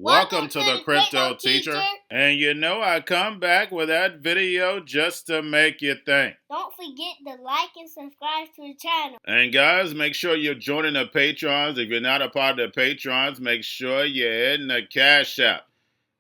Welcome to the Crypto Teacher. And you know I come back with that video just to make you think. Don't forget to like and subscribe to the channel. And guys, make sure you're joining the Patrons. If you're not a part of the Patrons, make sure you're hitting the Cash App.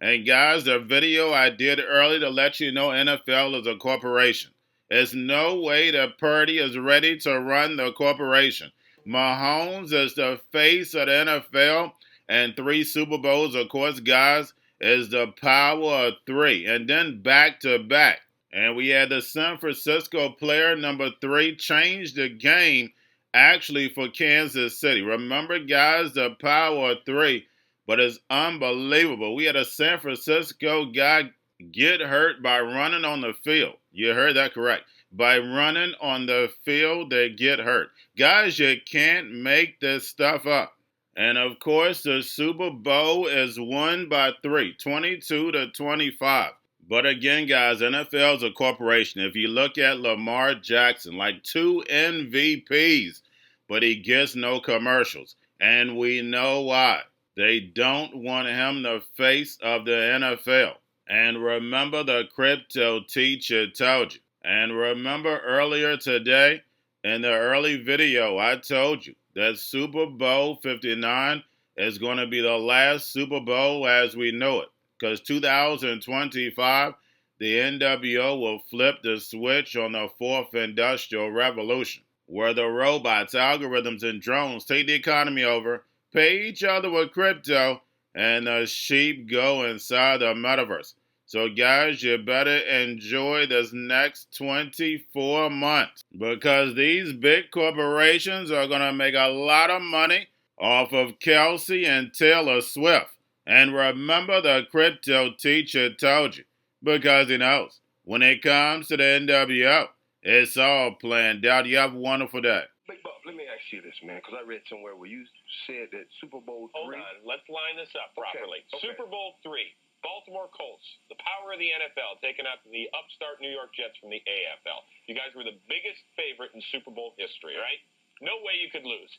And guys, the video I did earlier to let you know NFL is a corporation. There's no way that Purdy is ready to run the corporation. Mahomes is the face of the NFL. And 3 Super Bowls, of course, guys, is the power of 3. And then back to back. And we had the San Francisco player number 3 change the game actually for Kansas City. Remember, guys, the power of 3. But it's unbelievable. We had a San Francisco guy get hurt by running on the field. You heard that correct. By running on the field, they get hurt. Guys, you can't make this stuff up. And of course, the Super Bowl is won by 3, 22-25. But again, guys, NFL is a corporation. If you look at Lamar Jackson, like 2 MVPs, but he gets no commercials. And we know why. They don't want him the face of the NFL. And remember, the Crypto Teacher told you. And remember earlier today, in the early video, I told you that Super Bowl 59 is going to be the last Super Bowl as we know it. Because 2025, the NWO will flip the switch on the 4th Industrial Revolution, where the robots, algorithms, and drones take the economy over, pay each other with crypto, and the sheep go inside the metaverse. So guys, you better enjoy this next 24 months because these big corporations are going to make a lot of money off of Kelsey and Taylor Swift. And remember, the Crypto Teacher told you because he knows when it comes to the NWO, it's all planned out. You have a wonderful day. Big Bob, let me ask you this, man, because I read somewhere where you said that Super Bowl 3... Hold on, let's line this up properly. Okay. Super Bowl 3, Baltimore Colts, the power of the NFL, taking out the upstart New York Jets from the AFL. You guys were the biggest favorite in Super Bowl history, right? No way you could lose.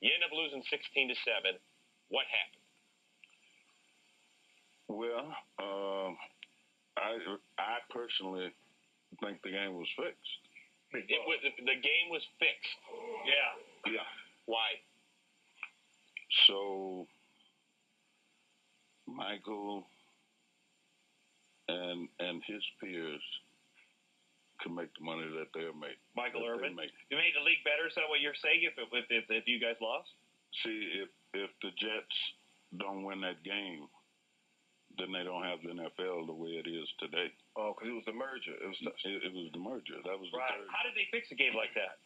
You end up losing 16-7. What happened? Well, I personally think the game was fixed. The game was fixed. Yeah. Why? So Michael and his peers can make the money that they're making. Michael Irvin, you made the league better. Is that what you're saying? If you guys lost? See, if the Jets don't win that game, then they don't have the NFL the way it is today. Oh, because it was the merger. It was the merger. That was right. The third. How did they fix a game like that?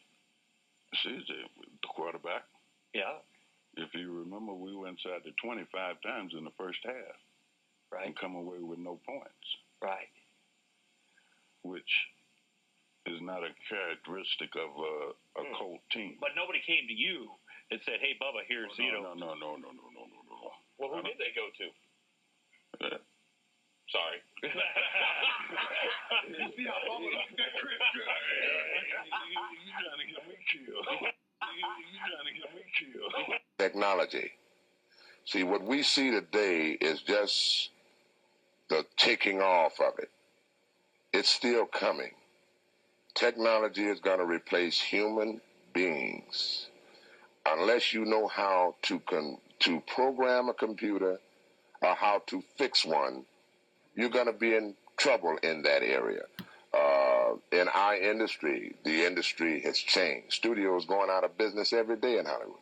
See, the quarterback. Yeah. If you remember, we went inside the 25 times in the first half. Right. And come away with no points. Right. Which is not a characteristic of a Colt team. But nobody came to you and said, "Hey, Bubba, here's No. Well, who did they go to? Sorry. See how Bubba like that crypto? You trying to get me killed. You trying to get me killed. Technology. See, what we see today is just the taking off of it. It's still coming. Technology is going to replace human beings. Unless you know how to program a computer or how to fix one, you're going to be in trouble in that area. In our industry, the industry has changed. Studios going out of business every day in Hollywood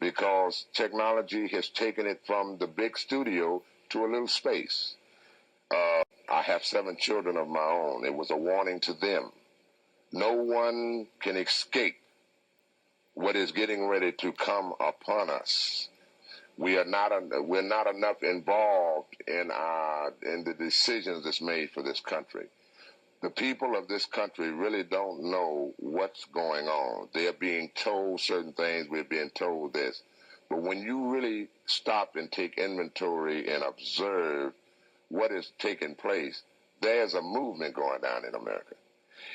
because technology has taken it from the big studio to a little space. I have 7 children of my own. It was a warning to them. No one can escape what is getting ready to come upon us. We're not enough involved in the decisions that's made for this country. The people of this country really don't know what's going on. They're being told certain things. We're being told this. But when you really stop and take inventory and observe what is taking place, there's a movement going down in America.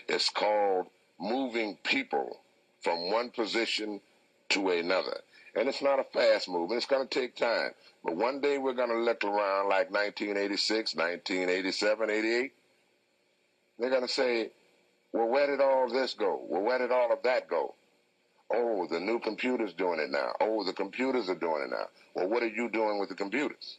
It's called moving people from one position to another. And it's not a fast move, and it's going to take time. But one day we're going to look around like 1986, 1987, 88. They're going to say, well, where did all this go? Well, where did all of that go? Oh, the new computer's doing it now. Oh, the computers are doing it now. Well, what are you doing with the computers?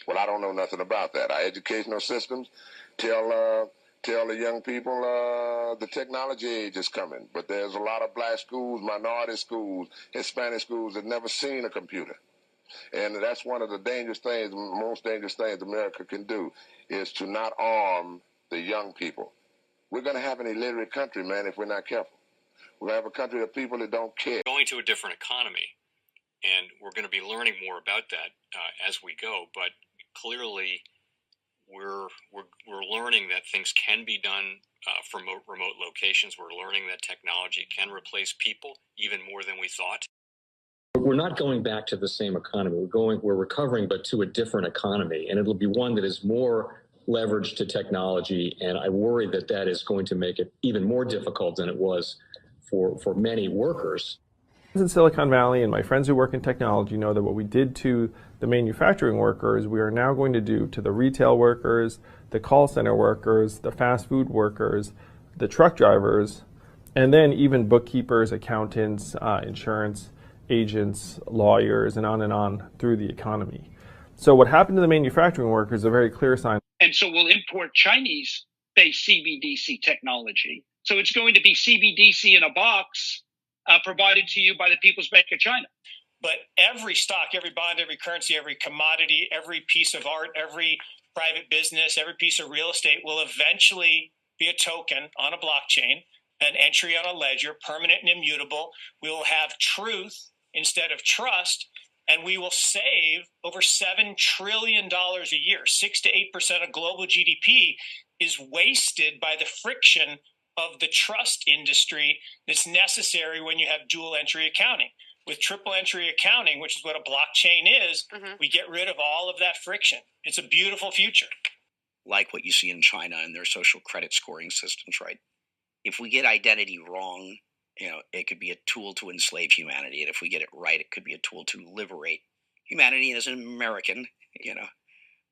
Well, I don't know nothing about that. Our educational systems tell the young people the technology age is coming. But there's a lot of black schools, minority schools, Hispanic schools that never seen a computer. And that's one of the dangerous things, most dangerous things America can do, is to not arm the young people. We're going to have an illiterate country, man, if we're not careful. We're going to have a country of people that don't care. Going to a different economy, and we're going to be learning more about that as we go. But clearly, we're learning that things can be done from remote locations. We're learning that technology can replace people even more than we thought. We're not going back to the same economy. We're recovering, but to a different economy, and it'll be one that is more leveraged to technology. And I worry that that is going to make it even more difficult than it was for many workers. In Silicon Valley, and my friends who work in technology know that what we did to the manufacturing workers, we are now going to do to the retail workers, the call center workers, the fast food workers, the truck drivers, and then even bookkeepers, accountants, insurance agents, lawyers, and on through the economy. So what happened to the manufacturing workers is a very clear sign. And so we'll import Chinese-based CBDC technology. So it's going to be CBDC in a box provided to you by the People's Bank of China. But every stock, every bond, every currency, every commodity, every piece of art, every private business, every piece of real estate will eventually be a token on a blockchain, an entry on a ledger, permanent and immutable. We will have truth instead of trust, and we will save over $7 trillion a year. 6 to 8% of global GDP is wasted by the friction of the trust industry that's necessary when you have dual entry accounting. With triple entry accounting, which is what a blockchain is, we get rid of all of that friction. It's a beautiful future. Like what you see in China and their social credit scoring systems, right? If we get identity wrong, it could be a tool to enslave humanity. And if we get it right, it could be a tool to liberate humanity. And as an American,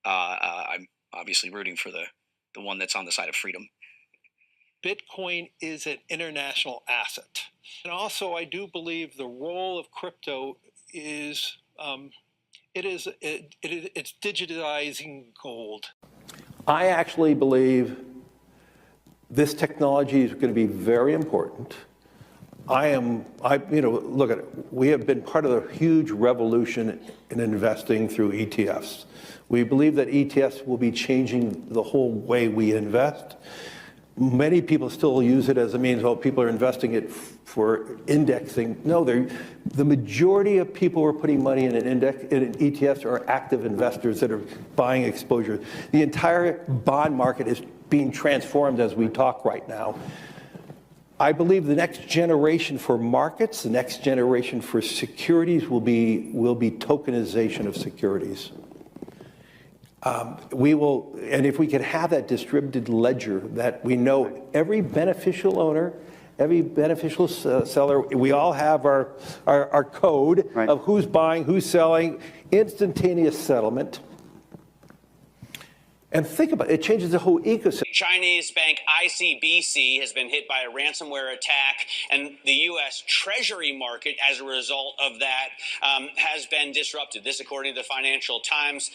I'm obviously rooting for the one that's on the side of freedom. Bitcoin is an international asset. And also, I do believe the role of crypto is, it's digitizing gold. I actually believe this technology is going to be very important. Look at it. We have been part of a huge revolution in investing through ETFs. We believe that ETFs will be changing the whole way we invest. Many people still use it as a means, people are investing it for indexing. No, the majority of people who are putting money in in ETFs are active investors that are buying exposure. The entire bond market is being transformed as we talk right now. I believe the next generation for markets, the next generation for securities will be tokenization of securities. And if we could have that distributed ledger that we know every beneficial owner, every beneficial seller, we all have our code of who's buying, who's selling, instantaneous settlement. And think about it, it changes the whole ecosystem. Chinese bank ICBC has been hit by a ransomware attack, and the U.S. Treasury market, as a result of that, has been disrupted. This, according to the Financial Times.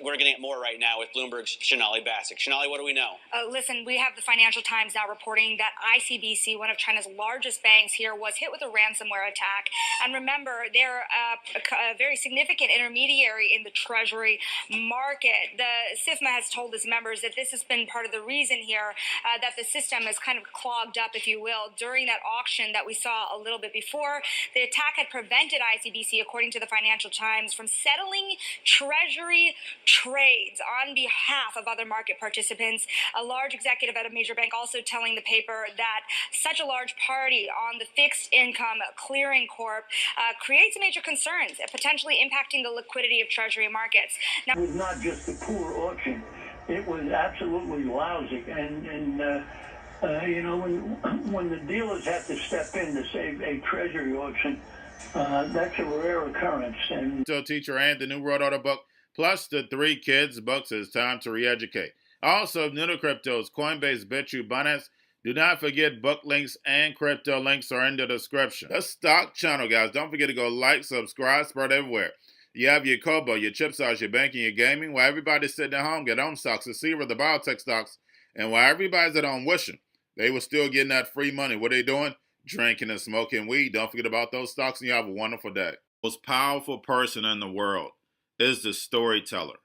We're getting it more right now with Bloomberg's Shonali Bassick. Shonali, what do we know? Listen, we have the Financial Times now reporting that ICBC, one of China's largest banks here, was hit with a ransomware attack. And remember, they're a very significant intermediary in the Treasury market. The SIFMA has told its members that this has been part of the reason here that the system is kind of clogged up, if you will, during that auction that we saw a little bit before. The attack had prevented ICBC, according to the Financial Times, from settling Treasury trades on behalf of other market participants. A large executive at a major bank also telling the paper that such a large party on the fixed income clearing corp creates major concerns, potentially impacting the liquidity of Treasury markets. Now, it was not just a poor auction. It was absolutely lousy, and when the dealers have to step in to save a Treasury auction, That's a rare occurrence. And Cryptoteacher and the New World Order book, plus the 3 kids books. It's time to re-educate. Also, new to cryptos, Coinbase, Bitrue, Binance. Do not forget book links and crypto links are in the description. The stock channel, guys. Don't forget to go like, subscribe, spread everywhere. You have your Kobo, your chip stocks, your banking, your gaming. While everybody's sitting at home, get on stocks, the Seaver, the biotech stocks. And while everybody's at home wishing they were still getting that free money, what are they doing? Drinking and smoking weed. Don't forget about those stocks, and you have a wonderful day. The most powerful person in the world is the storyteller.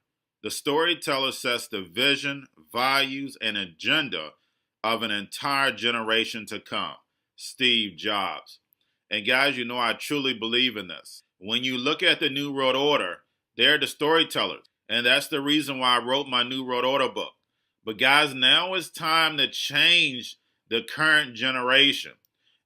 The storyteller sets the vision, values, and agenda of an entire generation to come. Steve Jobs. And guys, you know I truly believe in this. When you look at the New World Order, they're the storytellers. And that's the reason why I wrote my New World Order book. But guys, now it's time to change the current generation.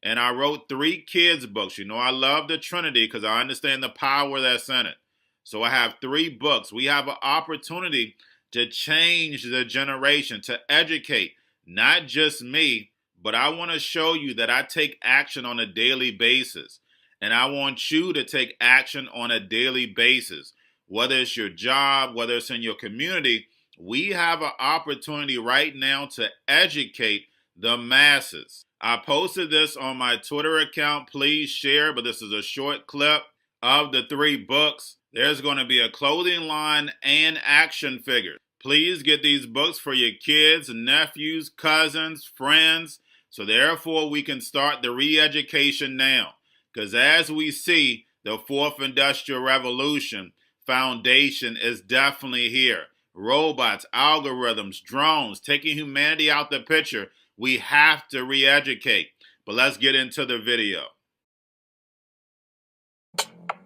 And I wrote 3 kids books. You know I love the Trinity because I understand the power that's in it. So I have 3 books. We have an opportunity to change the generation, to educate, not just me, but I want to show you that I take action on a daily basis. And I want you to take action on a daily basis. Whether it's your job, whether it's in your community, we have an opportunity right now to educate the masses. I posted this on my Twitter account. Please share, but this is a short clip of the 3 books. There's going to be a clothing line and action figures. Please get these books for your kids, nephews, cousins, friends, so therefore we can start the re-education now. Because as we see, the 4th Industrial Revolution foundation is definitely here. Robots, algorithms, drones, taking humanity out the picture. We have to re-educate. But let's get into the video.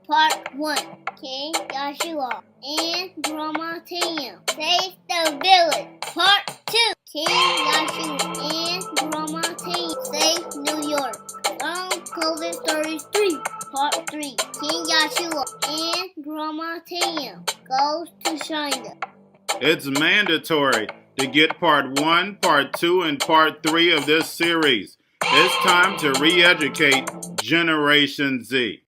Part 1. King Joshua and Grandma Tam save the village. Part 2. King Joshua and Grandma Tam save New York from COVID-33. Part 3. King Joshua and Grandma Tam goes to China. It's mandatory to get part 1, part 2, and part 3 of this series. It's time to re-educate Generation Z.